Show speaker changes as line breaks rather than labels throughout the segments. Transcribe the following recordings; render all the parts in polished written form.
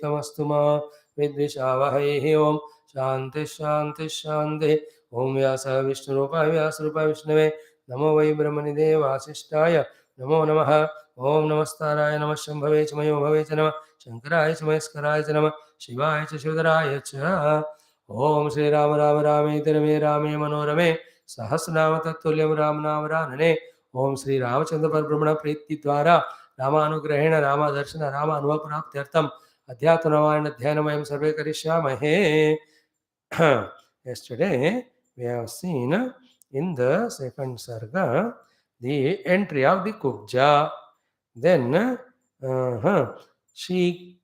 तमस्तु मा विद्विषावहै। ओम शांति शांति शांति। ओम व्यास विष्णुरूपाय व्यासरूपाय विष्णवे नमो वै ब्रह्मनिधे वासिष्ठाय नमो नमः। ओम नमस्ताराय नमः शंभवे च मयो भवे च नमः शंकराय च महेश्वराय च नमः शिवाय च शिवधराय च। ओम श्री राम राम रामेति रमे रामे मनोरमे सहस्रनाम तत्तुल्यं राम नाम वरानने। ओम श्री रामचंद्र परब्रह्मण प्रीति द्वारा रामानुग्रहेण रामदर्शन राम अनुभव प्राप्त्यर्थम अध्यात्म रामायण अध्ययनमयं सर्वे करिष्यामहे। Yesterday we have seen in the second sarga the entry of the Kubja. Then she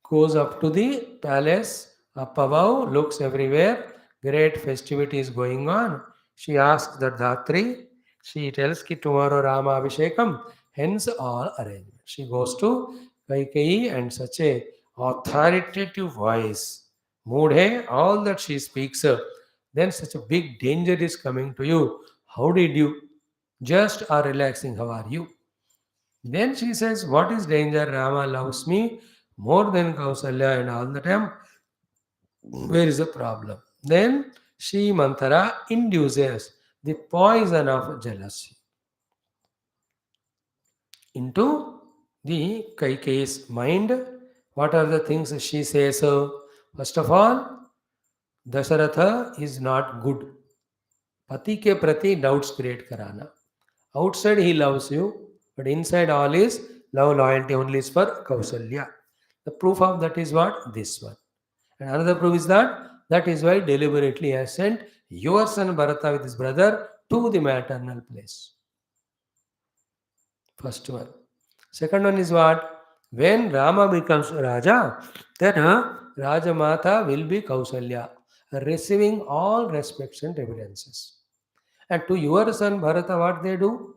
goes up to the palace up above, looks everywhere, great festivity is going on. She asks the Dhatri, she tells ki tomorrow Rama Abhishekam, hence all arrangement. She goes to KAIKEYI and such a authoritative voice, Moodhe, all that she speaks, then such a big danger is coming to you. How did you? Just are relaxing, how are you? Then she says, what is danger? Rama loves me more than Kausalya and all the time. Where is the problem? Then she, Manthara, induces the poison of jealousy into the Kaikeyi's mind. What are the things she says? First of all, Dasharatha is not good. Pati ke prati doubts create karana. Outside he loves you, but inside all is love, loyalty only is for Kausalya. The proof of that is what? This one. And another proof is that is why deliberately he has sent your son Bharata with his brother to the maternal place. First one. Second one is what? When Rama becomes Raja, then Raja Mata will be Kausalya, receiving all respects and evidences. And to your son Bharata, what they do?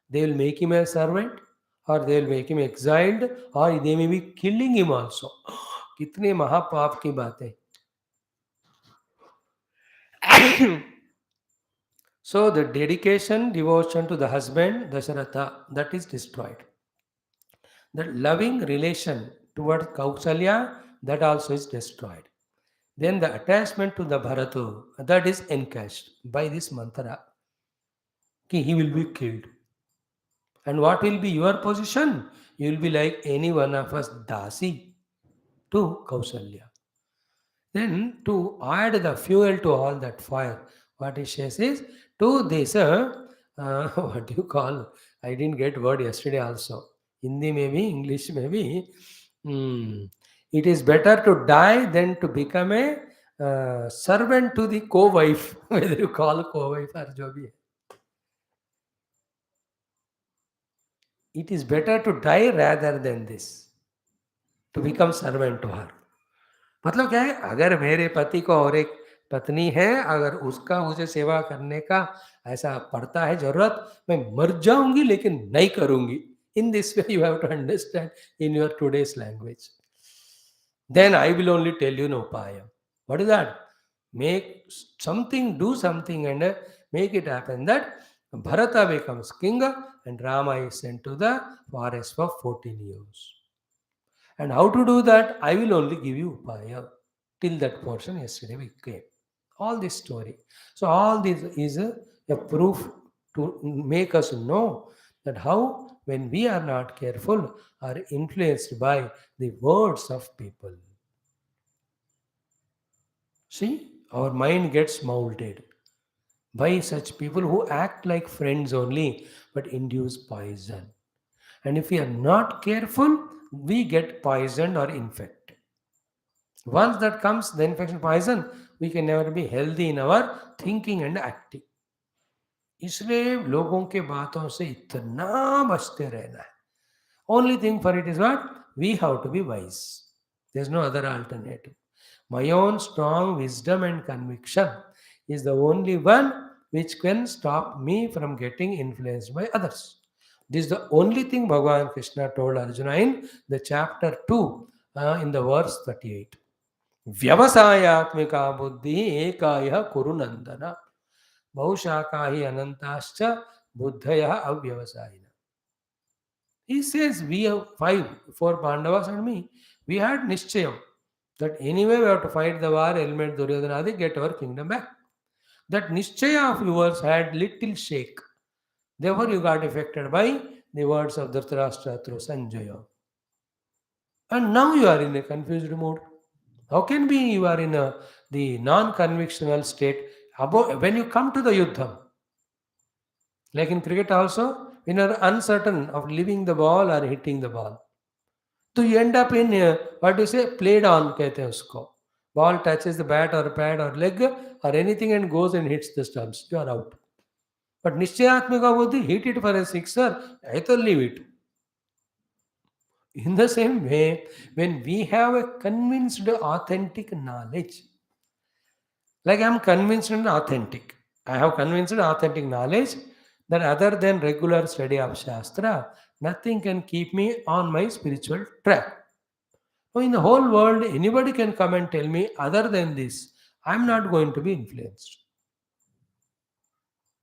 They will make him a servant, or they will make him exiled, or they may be killing him also. कितने महापाप की बातें. So the dedication, devotion to the husband, Dasharatha, that is destroyed. The loving relation towards Kausalya, that also is destroyed. Then the attachment to the Bharatu, that is encashed by this mantra. He will be killed. And what will be your position? You will be like any one of us, Dasi, to Kausalya. Then to add the fuel to all that fire, what he says is, to this, what do you call, I didn't get word yesterday also. Hindi maybe, English maybe. It is better to die than to become a servant to the co-wife, whether you call co-wife or jo bhi hai. It is better to die rather than this, to become servant to her. मतलब क्या है, अगर मेरे पति को और एक पत्नी है, अगर उसका मुझे सेवा करने का ऐसा पड़ता है जरूरत, मैं मर जाऊंगी लेकिन नहीं करूंगी. In this way you have to understand in your today's language. Then I will only tell you no उपाय. What is that? Make something, do something and make it happen that Bharata becomes king and Rama is sent to the forest for 14 years. And how to do that? I will only give you upaya. Till that portion yesterday we came. All this story. So all this is a proof to make us know that how when we are not careful are influenced by the words of people. See, our mind gets molded by such people who act like friends only but induce poison. And if we are not careful, we get poisoned or infected. Once that comes, the infection poison, we can never be healthy in our thinking and acting. इसलिए लोगों के बातों से इतना बचते रहना है. Only thing for it is what? We have to be wise. There's no other alternative. My own strong wisdom and conviction is the only one which can stop me from getting influenced by others. This is the only thing Bhagavan Krishna told Arjuna in the chapter 2, in the verse 38. Vyavasayatmika buddhi ekaya kurunandana bahushakai anantascha buddhaya avyavasayina. He says, we have 5, 4 Pandavas and me. We had Nishchayam that anyway we have to fight the war, eliminate Duryodhanadi, get our kingdom back. That Nishchaya of yours had little shake. Therefore, you got affected by the words of Dhritarashtra through Sanjaya. And now you are in a confused mood. How can be you are in the non-convictional state when you come to the yuddham? Like in cricket also, when you are uncertain of leaving the ball or hitting the ball. So you end up in what do you say? Played on कहते हैं उसको. Ball touches the bat or pad or leg or anything and goes and hits the stumps. You are out. But निश्चयात्मिका बुद्धि hit it for a sixer, I to leave it. In the same way, when we have a convinced authentic knowledge, like I am convinced and authentic, I have convinced authentic knowledge that other than regular study of Shastra, nothing can keep me on my spiritual track. So in the whole world, anybody can come and tell me other than this, I am not going to be influenced.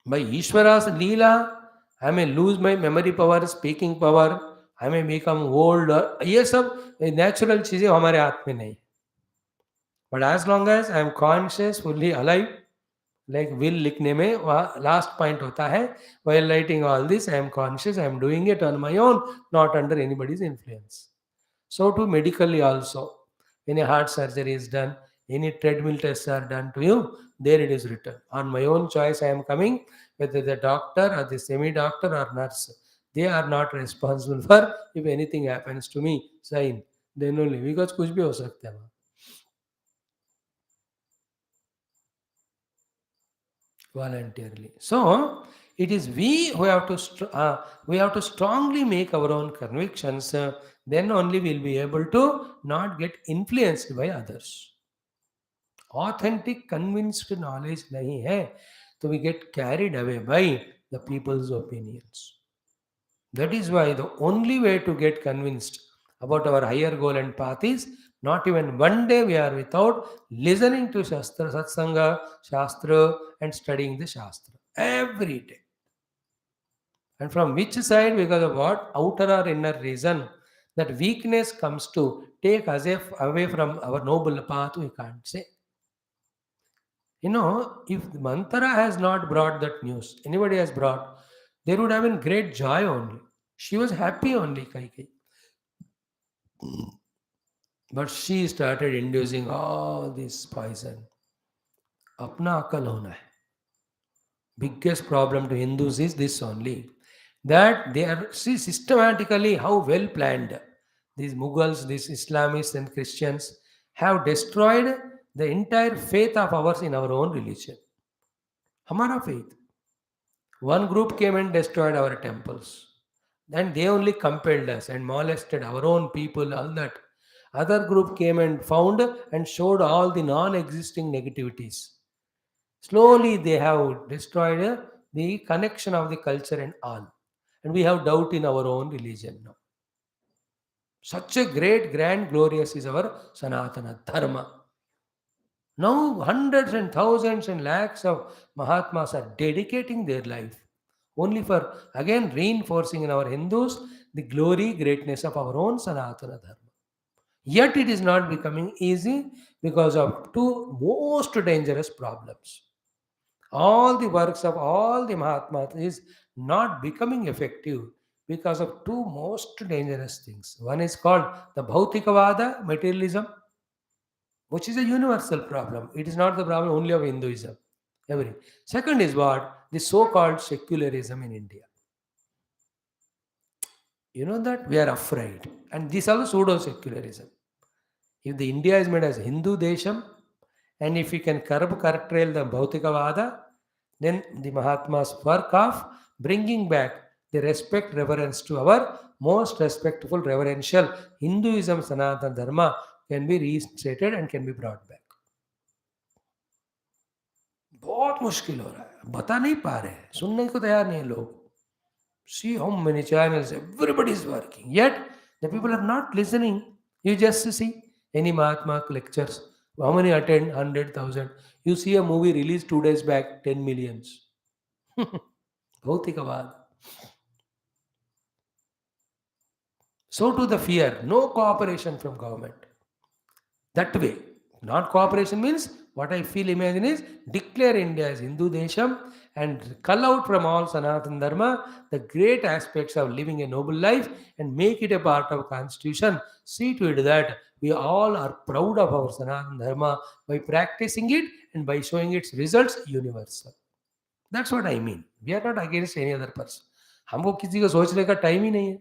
By Ishvara's Leela, I may lose my memory power, speaking power, I may become old. ये सब natural चीजें हमारे हाथ में नहीं. But as long as I am conscious, fully alive, like will लिखने में वहाँ last point होता है, while writing all this, I am conscious, I am doing it on my own, not under anybody's influence. So too medically also, when a heart surgery is done, any treadmill tests are done to you, there it is written. On my own choice, I am coming, whether the doctor or the semi-doctor or nurse. They are not responsible for if anything happens to me. Sign. Then only because कुछ भी हो सकता है वहाँ. Voluntarily. So it is we who have to we have to strongly make our own convictions. Then only we'll be able to not get influenced by others. Authentic, convinced knowledge nahi hai, so we get carried away by the people's opinions. That is why the only way to get convinced about our higher goal and path is not even one day we are without listening to Shastra, Satsanga, Shastra, and studying the Shastra. Every day. And from which side? Because of what? Outer or inner reason. That weakness comes to take us away from our noble path, we can't say. If Manthara has not brought that news, anybody has brought, there would have been great joy only. She was happy only, KAIKEYI. But she started inducing all this poison. अपना अकल होना है. Biggest problem to Hindus is this only. That they are, see systematically how well planned these Mughals, these Islamists and Christians have destroyed the entire faith of ours in our own religion. Hamara faith. One group came and destroyed our temples. Then they only compelled us and molested our own people, all that. Other group came and found and showed all the non-existing negativities. Slowly they have destroyed the connection of the culture and all. And we have doubt in our own religion now. Such a great, grand, glorious is our Sanatana Dharma. Now hundreds and thousands and lakhs of Mahatmas are dedicating their life only for again reinforcing in our Hindus the glory, greatness of our own Sanatana Dharma. Yet it is not becoming easy because of two most dangerous problems. All the works of all the Mahatmas is not becoming effective because of two most dangerous things. One is called the Bhautikavada, materialism, which is a universal problem. It is not the problem only of Hinduism. Every. Second is what? The so-called secularism in India. You know that we are afraid. And this is also pseudo-secularism. If the India is made as Hindu Desham, and if we can curtail the Bhautikavada, then the Mahatma's work of bringing back the respect, reverence to our most respectful, reverential Hinduism, Sanatana Dharma can be reinstated and can be brought back. बहुत मुश्किल हो रहा है, बता नहीं पा रहे हैं, सुनने को तैयार नहीं लोग. See how many channels, everybody is working. Yet the people are not listening. You just see any Mahatma lectures. How many attend? 100,000. You see a movie released 2 days back, 10 millions. Bhautikavad. So to the fear, no cooperation from government. That way, not cooperation means what I feel imagine is declare India as Hindu Desham and cull out from all Sanatan Dharma the great aspects of living a noble life and make it a part of constitution. See to it that we all are proud of our Sanatan Dharma by practicing it and by showing its results universal. That's what I mean. We are not against any other person. हमको किसी को सोचने का time ही नहीं है.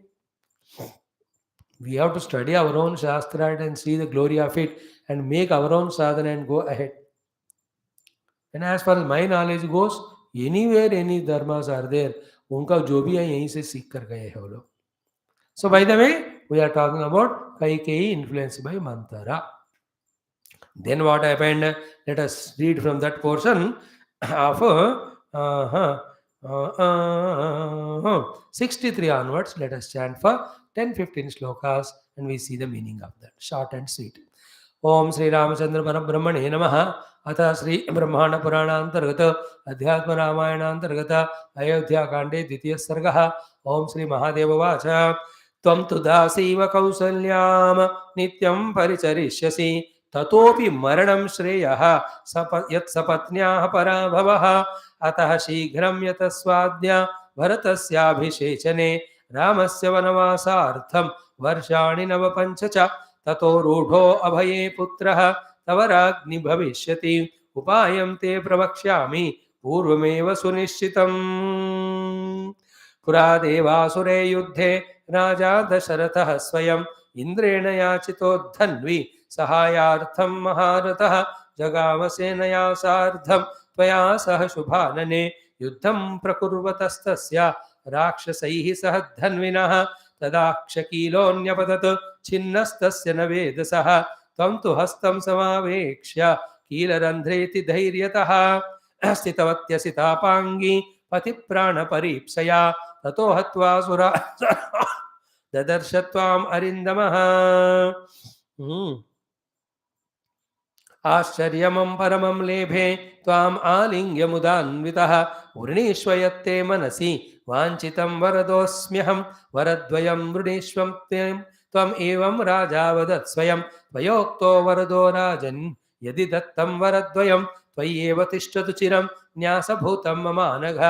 We have to study our own Shastra and see the glory of it and make our own sadhana and go ahead. And as far as my knowledge goes, anywhere any dharmas are there, उनका जो भी है यहीं से सीख कर गए हैं वो लोग. So by the way, we are talking about Kaikeyi influenced by Manthara. Then what happened? Let us read from that portion of 63 onwards. Let us chant for 10-15 slokas and we see the meaning of that. Short and sweet. ओम श्री रामचंद्र परब्रह्मणे नमः. अथ श्री ब्रह्मांड पुराणांतर्गत अध्यात्म रामायणांतर्गत अयोध्या कांडे द्वितीय सर्गः. ओम Shri Mahadev watch त्वं तु दासीव कौसल्यां नित्यं परिचरिष्यसि ततोपि मरणं श्रेयः यत्सपत्न्याः पराभवः. अतः शीघ्रं यतस्वाद्य भरतस्याभिषेचने रामस्य वनवासार्थं वर्षाणि नवपञ्च च ततो रूढो अभये पुत्रः तव राज्ञि भविष्यति. उपायं ते प्रवक्ष्यामि पूर्वमेव सुनिश्चितम्. पुरा देवासुरे युद्धे राजा दशरथः स्वयं इन्द्रेण याचितो धन्वी सहायार्थं महारथः जगाम सेनया सार्धं त्वया सह शुभानने. युद्धं प्रकुर्वतस्तस्य राक्षसैः सह धन्विनः तदाक्षकीलोऽन्यपतत् छिन्नस्तस्य न वेदसः. त्वं तु हस्तं समावेक्ष्य कीलरन्ध्रेति धैर्यतः स्थितवत्यसितापाङ्गी पतिप्राणपरीप्सया ततो हत्वा सुरा ददर्श त्वाम् अरिन्दमः. आश्चर्यमं परमं लेभे त्वाम् आलिङ्ग्य मुदान्वितः वृणीष्वयत्ते मनसि वाञ्छितं वरदोऽस्म्यहं वरद्वयं वृणीष्वं त्वम् एवं राजा वदत् स्वयं त्वयोक्तो वरदो राजन् यदि दत्तं वरद्वयं त्वय्येव तिष्ठतु चिरं न्यासभूतं ममानघ.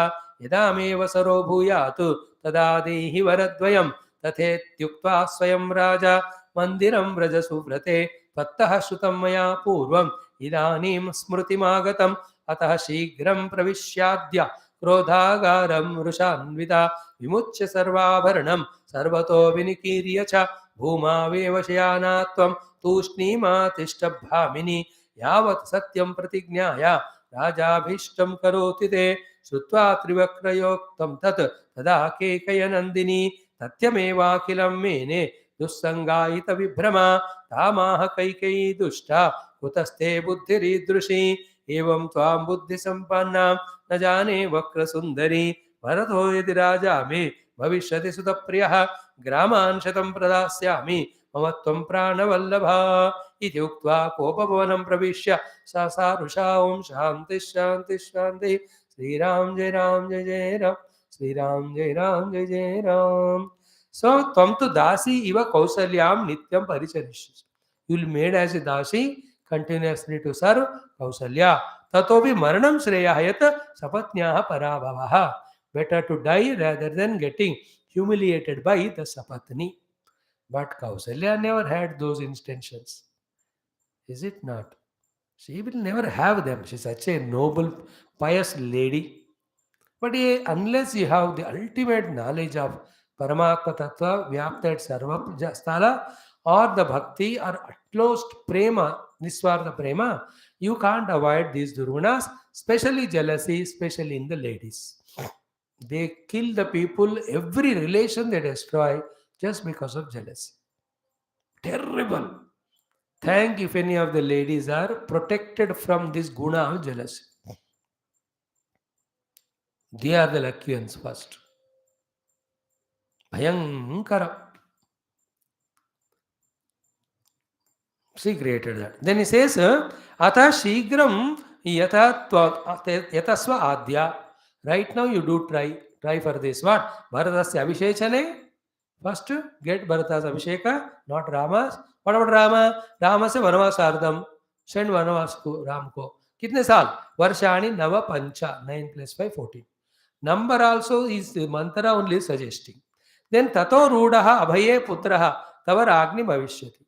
यदा मे वसरो भूयात् तदा देहि वरद्वयं तथेत्युक्त्वा स्वयं राजा मन्दिरं व्रज सुव्रते. तत्तः श्रुतं मया पूर्वम् इदानीं स्मृतिमागतम्. अतः शीघ्रं प्रविश्याद्य क्रोधागारं वृषान्विता विमुच्य सर्वाभरणं सर्वतो विनिकीर्य च भूमावेव शयाना त्वं तूष्णीमातिष्ठ भामिनी. यावत् सत्यं प्रतिज्ञाय राजाभीष्टं करोति ते. श्रुत्वा त्रिवक्रयोक्तं तत् तदा केकयनन्दिनी तथ्यमेवाखिलं मेने दुस्सङ्गायित विभ्रमा. तामाह कैकेयी दुष्टा कुतस्ते बुद्धिरीदृशी. एवं त्वां बुद्धिसम्पन्नां न जाने वक्रसुन्दरी. भरतो यदि राजा मे भविष्यति सुतप्रियः ग्रामान् शतं प्रदास्यामि मम त्वं प्राणवल्लभा. इति उक्त्वा कोपवनं प्रविश्य सा सारुषा ओं शान्तिः शान्तिः शान्तिः. श्रीराम जय राम जय जय राम. श्रीराम जय राम जय जय Ram. So tvam tu dasi iva kausalyam nityam paricharishyasi. You will be made as a dasi continuously to serve Kausalya. Tatopi maranam shreyah yat sapatnyaha parabhavaha. Better to die rather than getting humiliated by the sapatni. But Kausalya never had those intentions. Is it not? She will never have them. She is such a noble, pious lady. But unless you have the ultimate knowledge of Paramatma Tattva, Vyapta at Sarva Sthala, or the Bhakti, or utmost Prema, Niswartha Prema, you can't avoid these Durgunas, especially jealousy, especially in the ladies. They kill the people, every relation they destroy just because of jealousy. Terrible. Thank if any of the ladies are protected from this guna of jealousy. They are the lucky ones first. Bhayankara. She created that. Then he says, Ata Shigram Yatasva Adya. Right now you do try for this. What? Bharatasya Abhishechane. First, get Bharata's Abhisheka, not Rama's. What about Rama? Rama se Vanavasardham. Send Vanavas to Ram ko. Kitne saal? Varshani Nava Pancha. 9 plus 5, 14. Number also is Manthara only suggesting. Then Tato Rudaha Abhaye Putraha Tavar Agni Bhavishyati.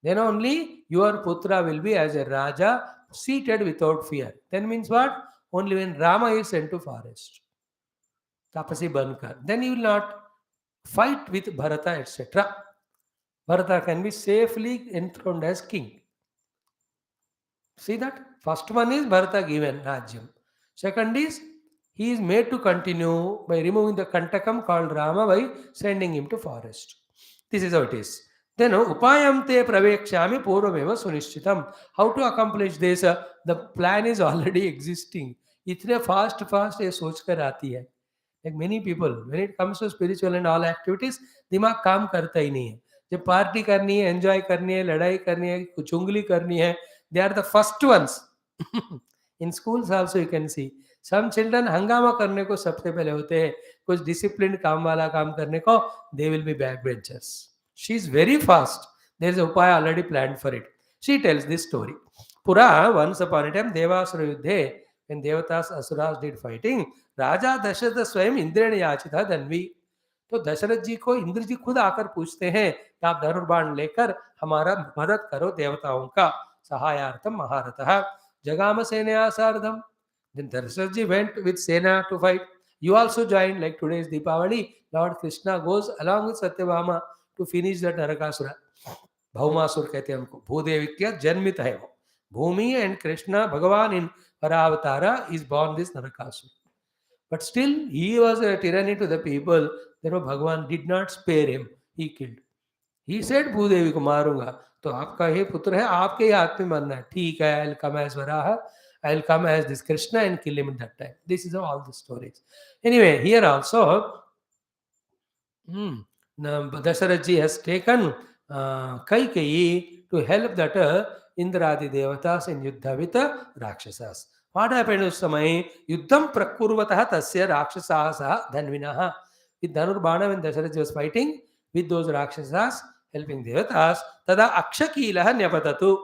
Then only your Putra will be as a Raja seated without fear. Then means what? Only when Rama is sent to forest. Tapasi Bankar. Then he will not fight with Bharata, etc. Bharata can be safely enthroned as king. See that? First one is Bharata given Rajyam. Second is he is made to continue by removing the Kantakam called Rama by sending him to forest. This is how it is. Then Upayam te pravekshami purvameva sunishchitam. How to accomplish this? The plan is already existing. इतने fast ये सोच कर आती है. Like many people, when it comes to spiritual and all activities, दिमाग काम करता ही नहीं है. जब पार्टी करनी है, एंजॉय करनी है, लड़ाई करनी है, कुछ उंगली करनी है, they are the first ones. In schools also you can see some children हंगामा करने को सबसे पहले होते हैं. कुछ disciplined काम वाला काम करने को they will be backbenchers. She is very fast. There is a upaya already planned for it. She tells this story. Pura, once upon a time, Devasura Yuddhe, when Devatas Asuras did fighting, राजा दशरथ स्वयं इंद्र ने याचिता धन्वी. तो दशरथ जी को इंद्र जी खुद आकर पूछते हैं कि आप धनुर्बाण लेकर हमारा मदद करो देवताओं का. सहायार्थम महारथः जगाम सेनया सार्धम. Then Darshan ji went with Sena to fight. You also joined, like today is Deepavali. Lord Krishna goes along with Satyabhama to finish that Narakasura. Bhaumasur कहते हैं उनको. भूदेविक्य जन्मित है वो. Bhumi and Krishna, Bhagavan in Paravatara is born this Narakasura. But still, he was a tyranny to the people. Therefore, Bhagavan did not spare him. He killed. He said, Bhudevi को मारूंगा. तो आपका ये पुत्र है, आपके ही हाथ में मरना है. ठीक है, I'll come as Varaha. I'll come as this Krishna and kill him at that time. This is all the stories. Anyway, here also, Dasharatha ji has taken KAIKEYI to help that Indradi Devatas in Yuddha with Rakshasas. What happened to Samai? Yuddham Prakurvatah Tasya Rakshasasa Dhanvinaha. With Dhanurbana, when Dasharatha ji was fighting with those Rakshasas, helping Devatas, Tada Akshakilaha Nyapatatu.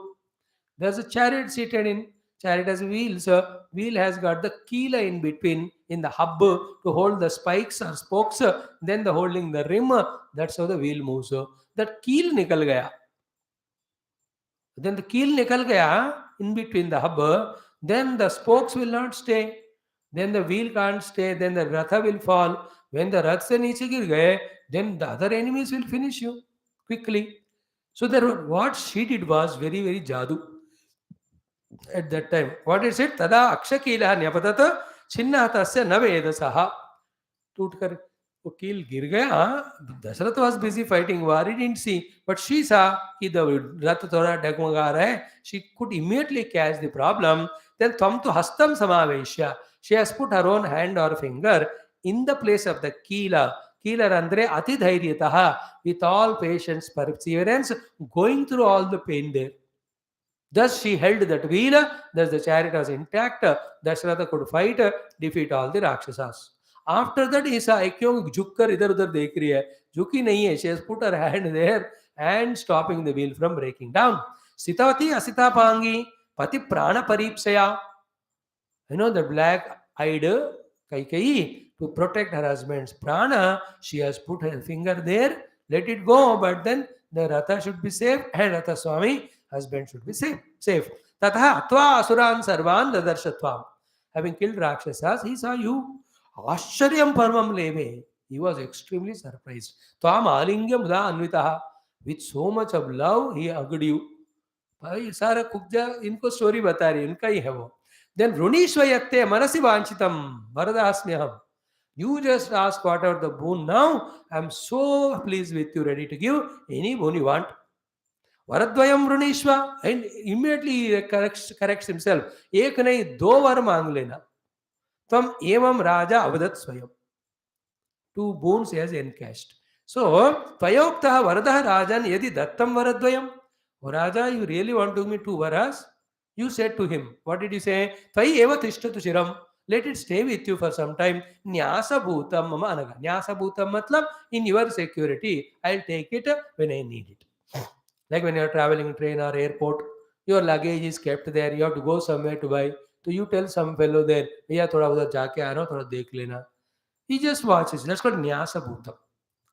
There's a chariot seated in. Chariot has wheels. Wheel has got the keela in between, in the hub to hold the spikes or spokes. Then the holding the rim. That's how the wheel moves. That keel nikal gaya. Then the keel nikal gaya in between the hub. Then the spokes will not stay. Then the wheel can't stay. Then the ratha will fall. When the rath se niche gir gaye, then the other enemies will finish you quickly. So what she did was very, very jadu. At that time, what is it? Tada Akshakilaha Nyapatata Chinnatasya Navedasaha. टूट कर वो कील गिर गया. Dasharath was busy fighting war. He didn't see, but she saw कि the रथ थोड़ा डगमगा रहा है. She could immediately catch the problem. Then tvam tu hastam samaveshya. She has put her own hand or finger in the place of the keela. Keeler andre ati dhairyataha, with all patience, perseverance, going through all the pain there. Thus she held that wheel, thus the chariot was intact. Dasharatha could fight, defeat all the Rakshasas. After that, he saw क्यों झुककर इधर उधर देख रही है. झुकी नहीं है. She has put her hand there and stopping the wheel from breaking down. Sitavati asita pangi pati prana paripsaya. You know, the black-eyed KAIKEYI, to protect her husband's prana, she has put her finger there. Let it go, but then the Ratha should be safe and Ratha Swami, husband, should be safe. Tatha atva asuran sarvan dadarshvatvam. Having killed Rakshasas, he saw you. Ascharyam parmam leve. He was extremely surprised. Tvam alingyam da anvitaha. With so much of love, he hugged you. भाई सारा कुब्जा इनको story बता रही है, इनका ही है वो. Then Runishvayakte manasi vanchitam varadasmyaham. You just ask whatever the boon now. I am so pleased with you, ready to give any boon you want. Varadvayam Runishva, and immediately he corrects himself. एक नहीं दो वर मांग लेना. तम एवं राजा अवदत् स्वयं. 2 boons he has encashed. So Tvayoktaha Varadah Rajan yadi dattam varadvayam. Oh Raja, you really want to give me 2 varas? You said to him, what did you say? Tvai eva tishtatu shiram. Let it stay with you for some time. Nyasa bhutam mama anaga. Nyasa bhutam matlab in your security. I'll take it when I need it. Like when you're traveling in train or airport, your luggage is kept there. You have to go somewhere to buy. So you tell some fellow there, भैया थोड़ा उधर जाके आ रहा हूँ, थोड़ा देख लेना. He just watches. That's called Nyasa Bhutam.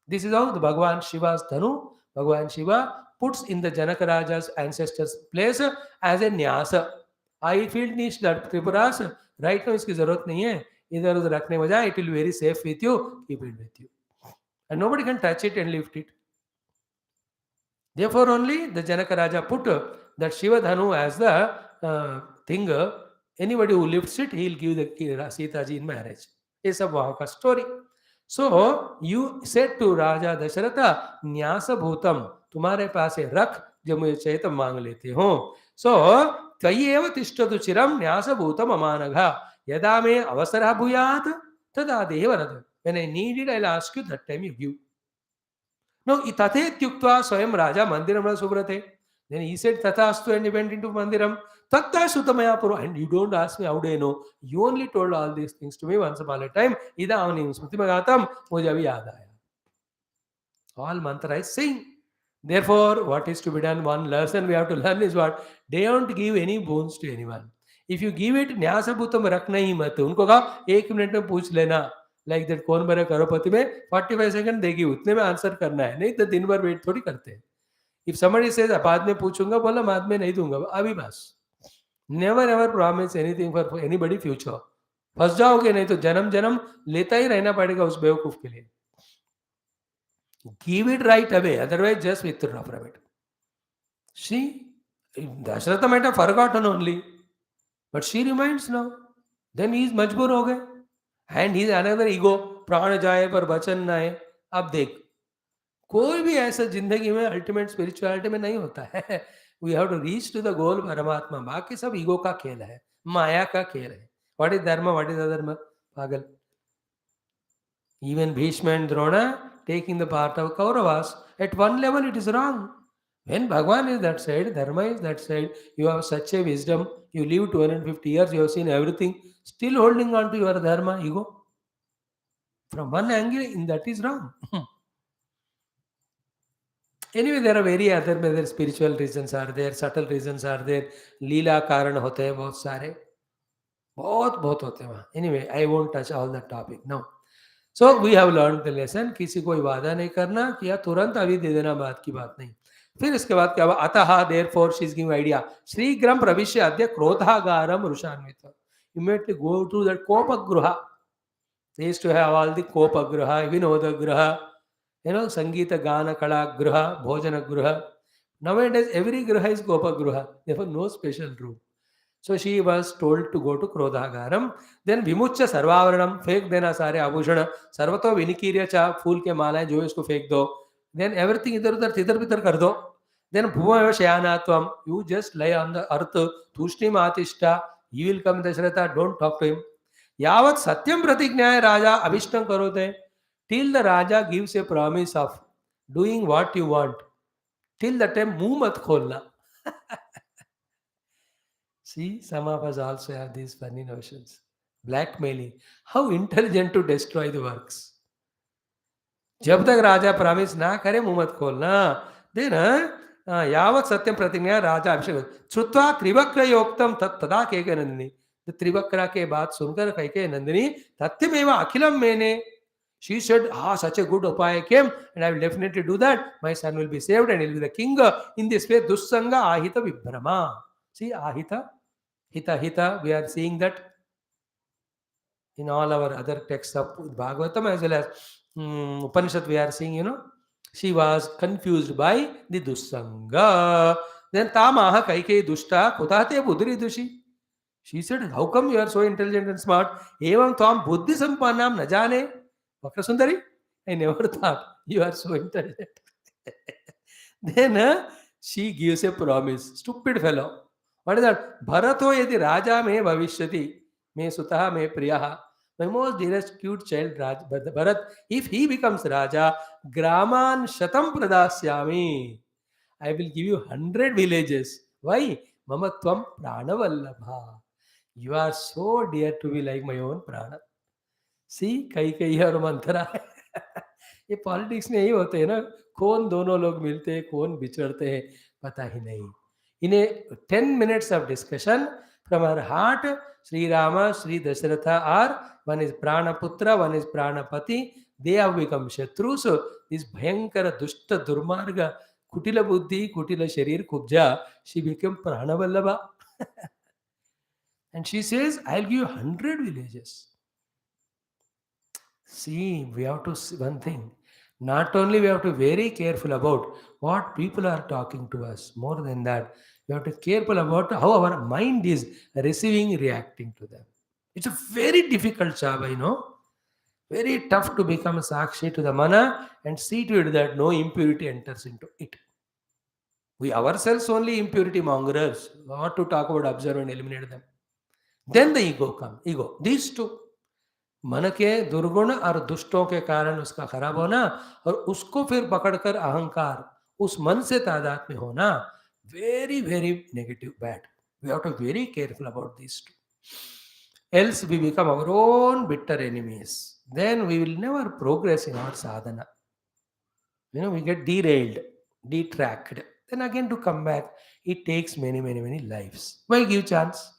This is how the Bhagavan Shiva's Dhanu, Bhagavan Shiva puts in the Janaka Raja's ancestors' place as a Nyasa. I feel niche that Tripuras, right now इसकी जरूरत नहीं है. इधर उधर रखने बजाय, it will be very safe with you. Keep it with you. And nobody can touch it and lift it. Therefore, only the Janaka Raja put that Shiva Dhanu as the thing. Anybody who lifts it, he'll give the Sita ji in marriage. It's a वहाँ का story. So you said to Raja Dasharatha, Nyasa Bhutam, तुम्हारे पास है रख, जब मुझे चाहिए तो मांग लेते हो. So त्वय्येव तिष्ठतु चिरं न्यास भूतम अमानघा. यदा मे अवसरः भूयात् तदा देवरद. When I need it, I'll ask you, that time you give. No, tathetyuktva swayam raja mandiram subrate. Then he said tathastu and he went into mandiram. Tatta sutamaya puru. And you don't ask me how do I know. You only told all these things to me once upon a time. Ida avani smriti magatam mujhe abhi yaad aaya. All mantra is saying. Therefore, what is to be done? One lesson we have to learn is what? Don't give any boons to anyone. If you give it, न्यास भूतम रखना ही मत. उनको कहा 1 minute में पूछ लेना. Like that कौन बने करोड़पति में 45 सेकंड देगी, उतने में आंसर करना है. नहीं तो दिन भर वेट थोड़ी करते हैं. इफ समबडी सेज बाद में पूछूंगा, बोला बाद में नहीं दूंगा, अभी बस. Never ever promise anything for anybody future. फंस जाओगे, नहीं तो जन्म जन्म लेता ही रहना पड़ेगा उस बेवकूफ के लिए. Give it right away, otherwise just withdraw from it. See, Dasharatha might have forgotten only, but she reminds now. Then he is majbur हो गए. And he is another ego. प्राण जाए पर वचन न आए. अब देख, कोई भी ऐसा जिंदगी में अल्टीमेट स्पिरिचुअलिटी में नहीं होता है. We have to reach to the goal Paramatma. बाकी सब ईगो का खेल है, माया का खेल है. व्हाट इज धर्म, व्हाट इज अधर्म? पागल. Even Bhishma and Drona taking the part of Kauravas, at one level it is wrong. When Bhagavan is that side, Dharma is that side, you have such a wisdom, you live 250 years, you have seen everything, still holding on to your Dharma, ego. From one angle, that is wrong. Anyway, there are very other spiritual reasons are there, subtle reasons are there, लीला कारण होते हैं बहुत सारे, बहुत होते हैं. Anyway, I won't touch all that topic now. So we have learned the lesson. किसी कोई वादा नहीं करना कि या तुरंत अभी दे देना, बात की बात नहीं. फिर इसके बाद क्या हुआ? अतः therefore she is giving idea. शीघ्रं प्रविश्य अद्य क्रोधागारं रुषान्वित. Immediately go to that kopagruha. They used to have all the kopagruha, vinodagruha, Sangeeta Gana Kala Gruha, Bhojana Gruha. Nowadays every gruha is kopagruha. Therefore no special room. So she was told to go to Krodhagaram. Then Vimucha Sarvavaranam, फेंक देना सारे आभूषण. सर्वतो विनिकीर्य चा, फूल के मालाएं जो है उसको फेंक दो. Then everything इधर उधर तितर बितर कर दो. Then भुवमेव शयानात्वम, you just lie on the earth. तूष्णीम आतिष्ठा, he will come Dasharatha, don't talk to him. यावत् सत्यम प्रतिज्ञाय राजा अभिष्टं करोते. Till the Raja gives a promise of doing what you want. Till that time मुंह मत खोलना. See, some of us also have these funny notions. Blackmailing. How intelligent to destroy the works. जब तक राजा promise ना करे मुंह मत खोलना. देन यावत् सत्यम प्रतिज्ञा राजा अभिषेक श्रुत्वा त्रिवक्रयोक्तम तदा कैकेयी नंदिनी. The त्रिवक्रा के बात सुनकर कैकेयी नंदिनी तथ्यमेव अखिलम मैंने. She said, such a good upaya came and I will definitely do that. My son will be saved and he will be the king. In this way, dussanga ahita vibhrama. See, ahita. Hita, we are seeing that in all our other texts of Bhagavatam as well as Upanishad, we are seeing, she was confused by the Dussanga. Then Tamaha Kaikeyi Dushta Kutate Budri Dushi. She said, how come you are so intelligent and smart? Evam Tvam Buddhi Sampannam Najane. Vakra Sundari, I never thought you are so intelligent. Then she gives a promise. Stupid fellow. What is that? Bharato yadi raja me bhavishyati, me sutaha me priyaha. My most dearest cute child, Bharat, if he becomes raja, graman shatam pradasyami. I will give you 100 villages. Why? Mama tvam pranavallabha. You are so dear to me like my own prana. सी कई कई और मंथरा ये politics में यही होते हैं ना, कौन दोनों लोग मिलते हैं कौन बिछड़ते हैं पता ही नहीं. इन ए 10 minutes of discussion from her heart, Sri Rama, Sri Dasharatha are, one is Pranaputra, one is Pranapati. They have become Shatrus. This Bhayankara Dushta Durmarga Kutila Buddhi Kutila Sharir Kubja, she became Pranavallabha. And she says, I'll give you 100 villages. See, we have to see one thing. Not only we have to be very careful about what people are talking to us, more than that, we have to be careful about how our mind is receiving, reacting to them. It's a very difficult job, I know. Very tough to become a sakshi to the mana and see to it that no impurity enters into it. We ourselves only impurity mongers, not to talk about observe and eliminate them. Then the ego come. Ego. These two. मन के दुर्गुण और दुष्टों के कारण उसका खराब होना और उसको फिर पकड़कर अहंकार उस मन से तादाद में होना, very very negative, bad. We have to very careful about this too, else we become our own bitter enemies. Then we will never progress in our sadhana. You know, we get derailed, detracked. Then again to come back, it takes many lives. Why give chance?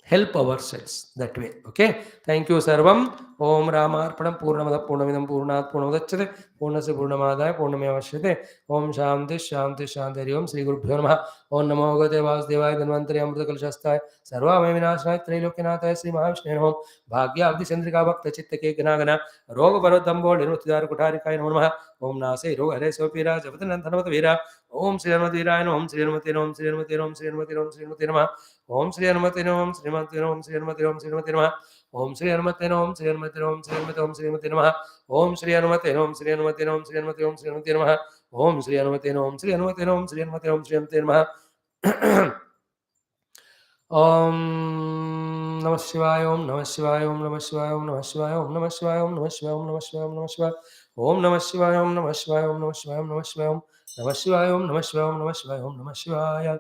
Help ourselves that way. Okay. Thank you, Sarvam. Om Ramarpanam Purnamada Purnamidam Purnat Purnamudachyate Purnasya Purnamadaya Purnamevashyate. Om Shanti Shanti Shanti Hari Om Sri Gurubhyo Namaha. Om Namo Bhagavate Vasudevaya Dhanvantari Amrita Kalshastaya Sarvamaya Vinashaya Trailokyanataya Sri Mahavishnu Om Bhagya Abdi Chandrika Bhakta Chitta Ke Ganagana Roga Parodambo Nirmutidar Kutarikaya Namo Namaha. Om Nase Roga Hare Sopira Javatan Dhanavata Vira. Om Sri Harmati Viraya Om Sri Harmati Om Sri Harmati Om Sri Harmati Om Sri Harmati Namaha. Om Sri Harmati Om Sri Harmati Om Sri Harmati Om Sri Harmati Namaha. Om Sri Harmati Om Sri Harmati Om Sri Harmati Om Sri Harmati Namaha. Om Sri Harmati Om Sri Harmati Om Sri Harmati Om Sri Harmati Namaha. Om Sri Harmati Om Sri Harmati Om Sri Harmati Om Sri Harmati Namaha. Om Namah Shivaya Om Namah Shivaya Om Namah Shivaya Om Namah Shivaya Om Namah Shivaya Om Namah Shivaya Om Namah Shivaya Om Namah Shivaya Om Namah Shivaya Om Namah Shivaya Om Namah Shivaya Om Namah Shivaya Om Namah Shivaya Om Namah Shivaya Om Namah Shivaya Om Namah Shivaya.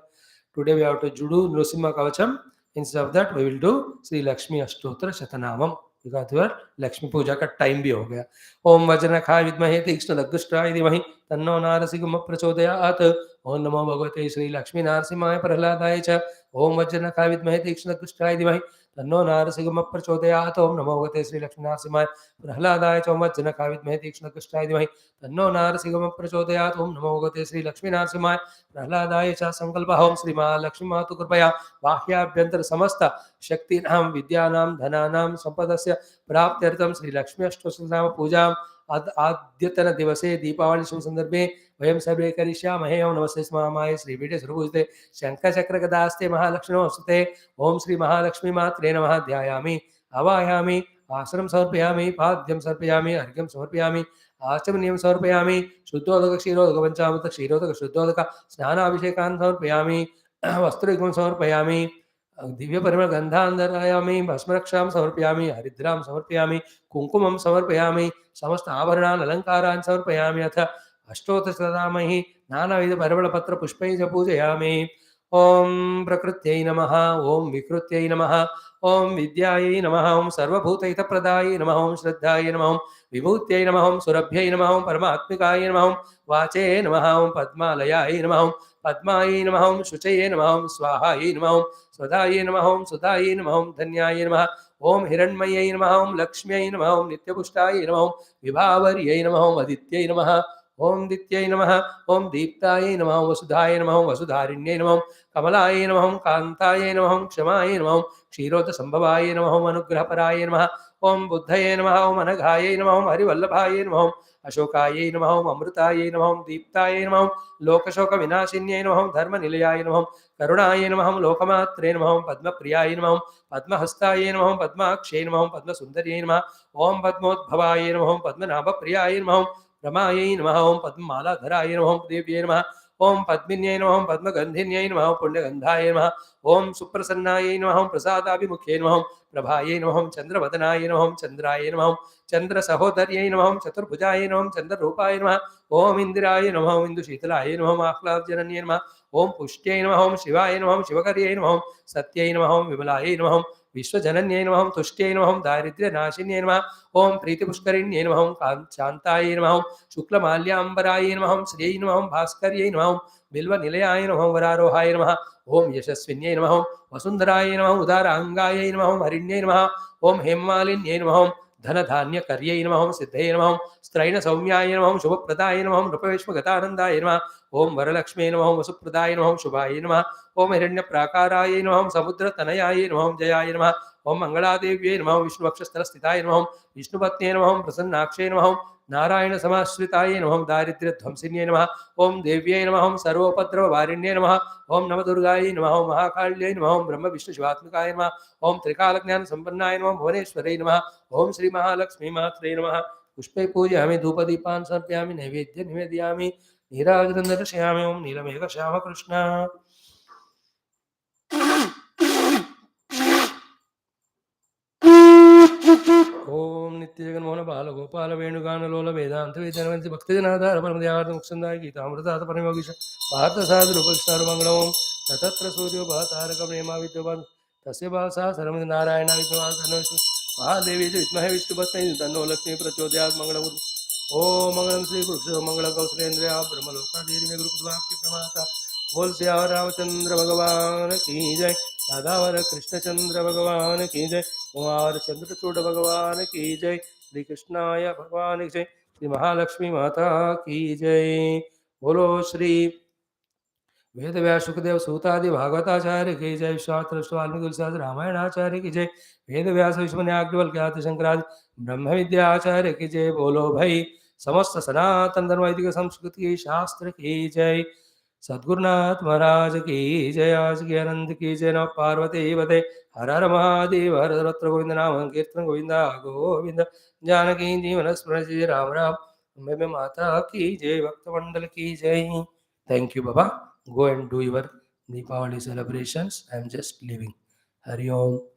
Today we have to do NRUSIMHA KAVACHAM. Instead of that we will do Sri Lakshmi Ashtotra Shatanamam. because your Lakshmi Puja का time भी हो गया. ओम वज्रनखाय विद्महे तीक्ष्ण लग्गुष्टाय धीमहि तन्नो नारसिंहः प्रचोदयात्. ओम नमो भगवते श्री लक्ष्मी नारसिंहाय प्रह्लादाय च. ओम वज्रनखाय विद्महे तीक्ष्ण लग्गुष्टाय धीमहि तन्नो नारसिंहः प्रचोदयात्. ओम नमो भगवते श्री लक्ष्मी नारसिंहाय प्रह्लादाय च. ओम वज्रनखाय विद्महे तीक्ष्ण लग्गुष्टाय धीमहि तन्नो नारसिंहः प्रचोदयात्. ओम नमो भगवते श्री लक्ष्मी नारसिंहाय प्रह्लादाय च. संकल्पः ओम श्री महालक्ष्मी मातु कृपया बाह्याभ्यंतर समस्त शक्तीनां विद्यानां धनानां संपदस्य प्राप्त्यर्थं श्री लक्ष्मी अष्टोत्तरनाम पूजा आद्यतन दिवसे दीपावली शुभ संदर्भे वयं सर्वे करिष्यामहे. ओम नमस्ते महामाये श्री पीठे सुरपूजिते शंखचक्र गदास्ते महालक्ष्मी नमस्ते. ओम श्री महालक्ष्मी मात्रे नमः. ध्यायामि आवाहयामि आसनं समर्पयामि पाद्यं समर्पयामि अर्घ्यं समर्पयामि आचमनीयं समर्पयामि शुद्धोदक क्षीरोदक पंचामृत क्षीरोदक शुद्धोदक स्नानाभिषेकान् समर्पयामि वस्त्रयुग्मं समर्पयामि दिव्य परिमळ गंधान् धारयामि भस्मरक्षां समर्पयामि हरिद्रां समर्पयामि कुंकुमं समर्पयामि समस्त आभरणान् अलङ्कारान् समर्पयामि. अथ अष्टोत्तरशतनामैः नानाविध परिमळपत्र पुष्पैः च पूजयामि. ओम प्रकृत्यै नमः. ओम विकृत्यै नमः. ओम विद्यायै नमः. ओम सर्वभूतहितप्रदायै नमः. ओम श्रद्धायै नमः. ओम विभूत्यै नमः. ओम सुरभ्यै नमः. ओम परमात्मिकायै नमः. ओम वाचे नमः. ओम पद्मालयायै नमः. ओम पद्मायै नमः. ओम शुचये नमः. ओम स्वाहायै नमः. ओम स्वधायै नमः. ओम सुधायै नमः. ओम धन्यायै नमः. ओम हिरण्मयै नमः. ओम लक्ष्म्यै नमः. ओम नित्यपुष्टायै नमः. ओम विभावर्यै नमः. ओम आदित्यै नमः. ओम दित्यै नमः. ओम दीप्तायै नमः. ओम वसुधायै नमः. ओम वसुधारिण्यै नमः. ओम कमलायै नमः. ओम कान्तायै नमः. ओम क्षमायै नमः. ओम क्षीरोदसंभवायै नमः. ओम अनुग्रहपरायै नमः. ओम बुद्धये नमः. ओम अनघायै नमः. ओम हरिवल्लभायै नमः. ओम अशोकायै नमः. ओम अमृतायै नमः. ओम दीप्तायै नमः. ओम लोकशोकविनाशिन्यै नमः. ओम धर्मनिलयाय नमः. ओम करुणायै नमः. ओम लोकमात्रे नमः. ओम पद्मप्रियायै नमः. ओम पद्महस्तायै नमः. ओम पद्माक्षयै नमः. ओम पद्मसुन्दर्यै नमः. ओम पद्मोद्भवायै नमः. ओम पद्मनाभप्रियायै नमः. ओम रमायै नमः. ओम पद्ममालाधरायै नमः. ओम देव्यै नमः. ओम पद्मिन्यै नमः. ओम पद्मगन्धिन्यै नमः. ओम पुण्यगन्धायै नमः. ओम सुप्रसन्नायै नमः. ओम प्रसादाभिमुख्यै नमः. ओम प्रभायै नमः. ओम चन्द्रवदनायै नमः. ओम चन्द्रायै नमः. ओम चन्द्रसहोदर्यै नमः. ओम चतुर्भुजायै नमः. ओम चन्द्ररूपायै नमः. ओम इन्दिरायै नमः. ओम इन्दुशीतलायै नमः. ओम आह्लादजनन्यै नमः. ओम पुष्ट्यै नमः, ओम शिवाय नमः, शिवकर्यै नमः, सत्यै नमः, विमलायै नमः, विश्वजनन्यै नमः, तुष्ट्यै नमः, दारिद्र्यनाशिन्यै नमः, ओम प्रीतिपुष्करिण्यै नमः, शान्तायै नमः, शुक्लमाल्याम्बरायै नमः, श्रियै नमः, भास्कर्यै नमः, बिल्वनिलयाय नमः, वरारोहाय नमः, ओम यशस्विन्यै नमः, वसुन्धराय नमः, उदारांगायै नमः, हरिण्यै नमः, ओम हेममालिन्यै नमः, धनधान्यकर्यै नमः, सिद्धये नमः, स्त्रैणसौम्याय नमः, शुभप्रदाय नमः, नृपविश्वगतानन्दाय नमः, ओम वरलक्ष्मी नमः, वसुप्रदाय नमः, शुभाय नमः, ओम हिरण्यप्राकाराय नमः, समुद्रतनयाय नमः, जयाय नमः, ओम मंगलादेव्यै नमः, विष्णुवक्षस्थलस्थिताय नमः, विष्णुपत्न्यै नमः, प्रसन्नाक्षै नमः, नारायण समाश्रिताय नमः, दारिद्र्यध्वंसिन्यै नमः, ओम देव्यै नमः, सर्वोपद्रववारिण्यै नमः, ओम नवदुर्गायै नमः, महाकाल्यै नमः, ब्रह्म विष्णु शिवात्मकाय नमः, ओम त्रिकालज्ञान संपन्नाय नमः, भुवनेश्वरै नमः, ओम श्री महालक्ष्मी मात्रे नमः। पुष्पै पूजयामि, धूपदीपान् समर्पयामि, नैवेद्य निवेदयामि, नीराजनं दर्शयामि। ओम नीलमेघ श्याम कृष्ण। ओम नित्य जगन्मोहन बाल गोपाल वेणुगान लोल वेदांत वेदनवंति भक्तिजनाधार परमदयार्थ मुक्संदाय गीतामृतात् परमयोगीश पार्थ साधुरूपस्तार मंगलम् ततत्र सूर्यो भातारक प्रेमा विद्यवान् तस्य भासा सर्वमिद नारायण विद्यवान् तन्नोऽस्तु महादेवी च विद्महे विष्णुपत्नी तन्नो लक्ष्मी प्रचोदयात् मंगलम् ओम मंगलम श्री गुरुदेव मंगल कौशलेन्द्र ब्रह्मलोकाधीर्घ गुरुवाक्य प्रमाता बोल सियावर रामचंद्र भगवान की जय। राधावर कृष्णचंद्र भगवान की जय। कुमार चंद्रचूड़ भगवान की जय। श्री कृष्णाय भगवान की जय। श्री महालक्ष्मी माता की जय। बोलो श्री वेद व्यास सुखदेव सूतादि भागवताचार्य की जय। विश्वामित्र वाल्मीकि तुलसीदास रामायणाचार्य की जय। वेद व्यास विश्वन्याग्निवल ख्याति शंकरादि ब्रह्म विद्याचार्य की जय। बोलो भाई समस्त सनातन धर्म वैदिक संस्कृति की शास्त्र की जय। सद्गुरुनाथ महाराज की जय। आज की आनंद की जय। नमः पार्वती वते हर हर महादेव हर रत्र गोविंद नाम कीर्तन गोविंदा गोविंद जानकी जीवन स्मरण जय राम राम। मैं माता की जय। भक्त मंडल की जय। Thank you Baba. Go and do your Deepavali celebrations. I am just leaving. Hari Om.